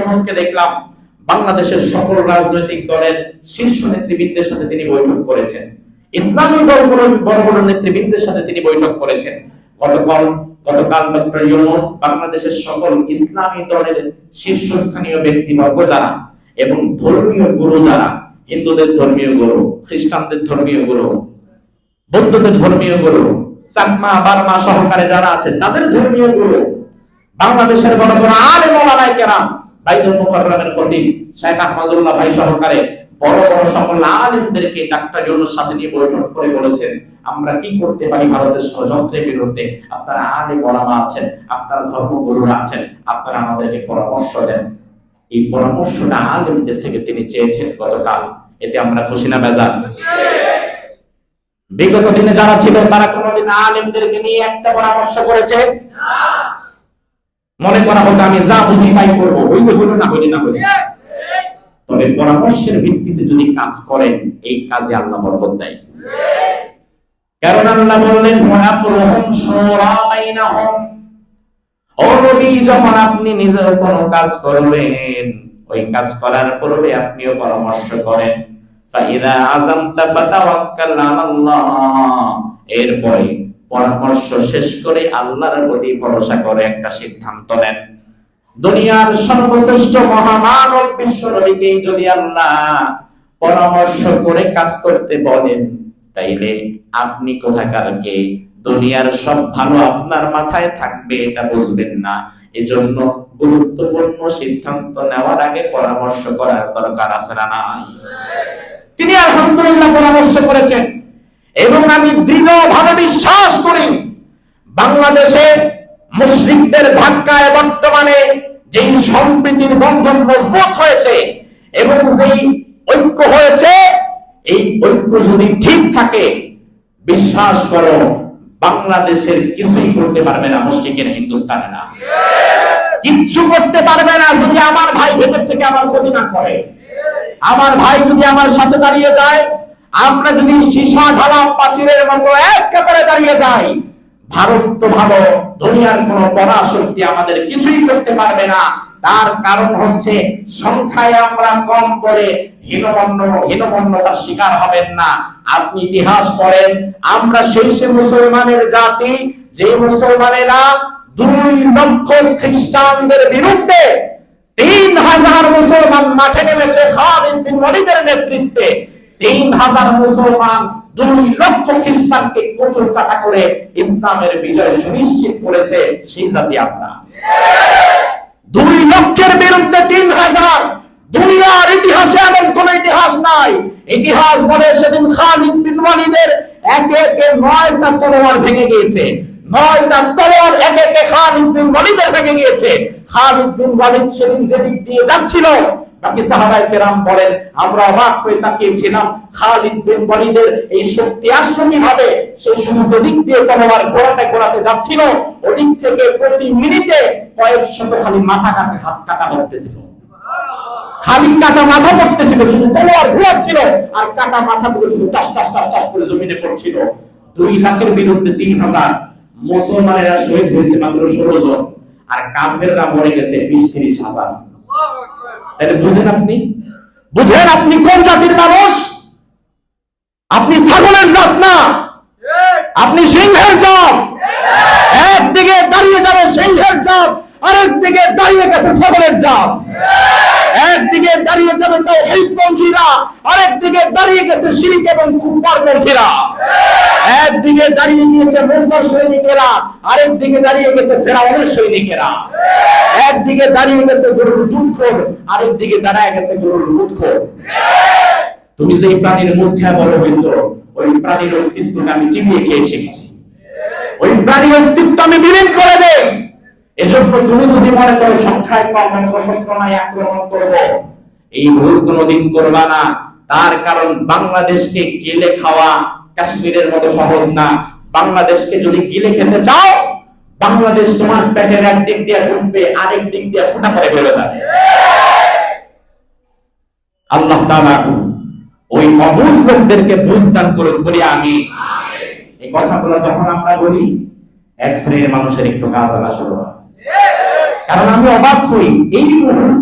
ইউনূসকে দেখলাম বাংলাদেশের সকল রাজনৈতিক দলের শীর্ষ নেতৃবৃন্দের সাথে তিনি বৈঠক করেছেন, ইসলামী দলগুলোর বড় বড় নেতৃবৃন্দের সাথে তিনি বৈঠক করেছেন। গতকাল ডক্টর ইউনূস বাংলাদেশের সকল ইসলামী দলের শীর্ষস্থানীয় ব্যক্তিবর্গ যারা এবং ধর্মীয় গুরু যারা, হিন্দুদের ধর্মীয় গুরু, খ্রিস্টানদের ধর্মীয় গুরু, বৌদ্ধদের ধর্মীয় গুরু, চাকমা বার্মা সহকারে যারা আছেন তাদের ধর্মীয় গুরু, বাংলাদেশের বড় বড় আলেম ওলামায়ে কেরাম, বাইতুল মুকাররমের খতিব শেখ আহমদুল্লাহ ভাই সহকারে বড় বড় সকল আলেমদেরকে ডাক্তার ইউনূস সাথে নিয়ে বৈঠক করে বলেছেন আমরা কি করতে পারি ভারতের ষড়যন্ত্রের বিরুদ্ধে। আপনারা আলেম ওলামা আছেন, আপনারা ধর্মগুরুরা আছেন, আপনারা আমাদেরকে পরামর্শ দেন। এই পরামর্শটা আলেমদের থেকে তিনি চেয়েছেন গতকাল। এতে আমরা খুশি না বেজার? বিগত দিনে যারা ছিল তারা কোনোদিন আলেমদেরকে নিয়ে একটা পরামর্শ করেছে না। মনে করা হতো আমি যা বুঝি তাই করবো, হইলে হইল না হইলে না হইলে। তবে পরামর্শের ভিত্তিতে যদি কাজ করেন এই কাজে আল্লাহ বরকত দেয়। কারণ আল্লাহ বললেন ওয়ামরুহুম শুরা বাইনাহুম, ও নবী যখন আপনি নিজের কোনো কাজ করবেন ওই কাজ করার পূর্বে আপনিও পরামর্শ করেন। ফাইদা আযামতা ফাতাওয়াক্কাল আলাল্লাহ, এরপরে পরামর্শ শেষ করে আল্লাহর প্রতি ভরসা করে একটা সিদ্ধান্ত নেন। দুনিয়ার সর্বশ্রেষ্ঠ মহামানব বিশ্ব নবীকে যদি আল্লাহ পরামর্শ করে কাজ করতে বলেন তাইলে আপনি কোথাকার কে? দুনিয়ার সব ভালো আপনার মাথায় থাকবে এটা বুঝবেন না। এজন্য গুরুত্বপূর্ণ সিদ্ধান্ত নেওয়ার আগে পরামর্শ করার দরকার আছে না নাই? তিনি আলহামদুলিল্লাহ পরামর্শ করেছেন এবং আমি দৃঢ়ভাবে বিশ্বাস করি বাংলাদেশে মুশরিকদের ধাক্কায় বর্তমানে যেই সম্প্রীতির বন্ধন মজবুত হয়েছে এবং যেই ঐক্য হয়েছে, এই ঐক্য যদি ঠিক থাকে বিশ্বাস করো বাংলাদেশের কিছুই করতে পারবে না মুশরিকের হিন্দুস্তানে না, কিচ্ছু করতে পারবে না যদি আমার ভাই ভেতর থেকে আমার ক্ষতি না করে। আমার ভাই যদি আমার সাথে দাঁড়িয়ে যায়, আমরা যদি সীসা ঢালা প্রাচীরের মতো একেবারে দাঁড়িয়ে যাই, ভারত তো ভালো, দুনিয়ার কোন পরাশক্তি আমাদের কিছুই করতে পারবে না। তার কারণ হচ্ছে সংখ্যায় আমরা কম বলে হীনমন্যতার শিকার হবেন না। আপনি ইতিহাস পড়েন, আমরা সেই মুসলমানের জাতি যে মুসলমানেরা 2 লক্ষ খ্রিস্টানদের বিরুদ্ধে 3000 মুসলমান মাঠে নেমেছে খালিদ বিন ওয়ালিদের নেতৃত্বে। 3000 মুসলমান 2 লক্ষ খ্রিস্টানকে কোচর কাটা করে ইসলামের বিজয় সুনিশ্চিত করেছে, সেই জাতি আমরা। 2 লক্ষের বিরুদ্ধে 3000, দুনিয়ার ইতিহাসে এমন কোন ইতিহাস নাই। ইতিহাস বলে সেদিন খালিদ বিন ওয়ালিদের একে একে 9টা তলোয়ার ভেঙে গিয়েছে, 9টা তলোয়ার একে একে খালিদ বিন ওয়ালিদের ভেঙে গিয়েছে। খালিদ বিন ওয়ালিদ সেদিন যেদিক দিয়ে যাচ্ছিল বাকি সাহাবায়ে কেরাম বলেন আমরা অবাক হয়ে তাকিয়েছিলাম খালিদ বিন ওয়ালিদের এই শক্তি আসলো কিভাবে। সেই সমস্ত দিক দিয়ে তলোয়ার ঘোরাতে যাচ্ছিল, ওদিক থেকে প্রতি মিনিটে কয়েক শত খালি মাথা কাটা হাত কাটা পড়তেছিল, খালি কাটা মাথা পড়তেছিল, শুধু তলোয়ার ঘোরাচ্ছিল আর কাটা মাথাগুলো শুধু টাস টাস টাস টাস করে জমিনে পড়ছিল। 2 লাখের বিরুদ্ধে 3000, মুসলমানেরা শহীদ হয়েছে মাত্র 16 জন আর কাফেররা মরে গেছে 20-30 হাজার। তাহলে বুঝেন আপনি কোন জাতির মানুষ? আপনি ছাগলের জাত না, আপনি সিংহের জাত। একদিকে দাঁড়িয়ে যাবে সিংহের জাত, আরেকদিকে দাঁড়িয়ে গেছে ছাগলের জাত। একদিকে দাঁড়িয়ে যাবে তাওহীদপন্থীরা, আরেকদিকে দাঁড়িয়ে গেছে শিরক এবং কুফরপন্থীরা। একদিকে দাঁড়িয়ে গিয়েছে মুসার সৈনিকেরা, আরেকদিকে দাঁড়িয়ে গেছে ফেরাউনের সৈনিকেরা। একদিকে দাঁড়িয়ে গেছে গরুর দুধখোর, আরেকদিকে দাঁড়ায় গেছে গরুর দুধখোর। তুমি যে প্রাণীর মুখ খেয়ে বড় হয়েছো, ওই প্রাণীর অস্তিত্বকে আমি চিবিয়ে খেয়ে শিখেছি, ওই প্রাণীর অস্তিত্ব আমি বিলীন করে দেই। এজন্য তুমি যদি মনে করো সংখ্যায় কম, সশস্ত্র নাই, আক্রমণ করব, এই ভুল কোনোদিন করবা না। তার কারণ বাংলাদেশকে গিলে খাওয়া কাশ্মীরের মতো সহজ না। বাংলাদেশকে যদি গিলে খেতে চাও, বাংলাদেশ তোমার পেটের এক দিক দিয়ে ঢুকবে, আরেক দিক দিয়ে ফুটা করে বেরো যাবে। আল্লাহ তাআলা ওই অবুঝ লোকদেরকে বুঝ দান করুন বলি আমি। এই কথাগুলো যখন আমরা বলি এক শ্রেণীর মানুষের একটু কাজ আলা শুরু হয়, কারণ আমি অবাক হই এই মুহূর্তে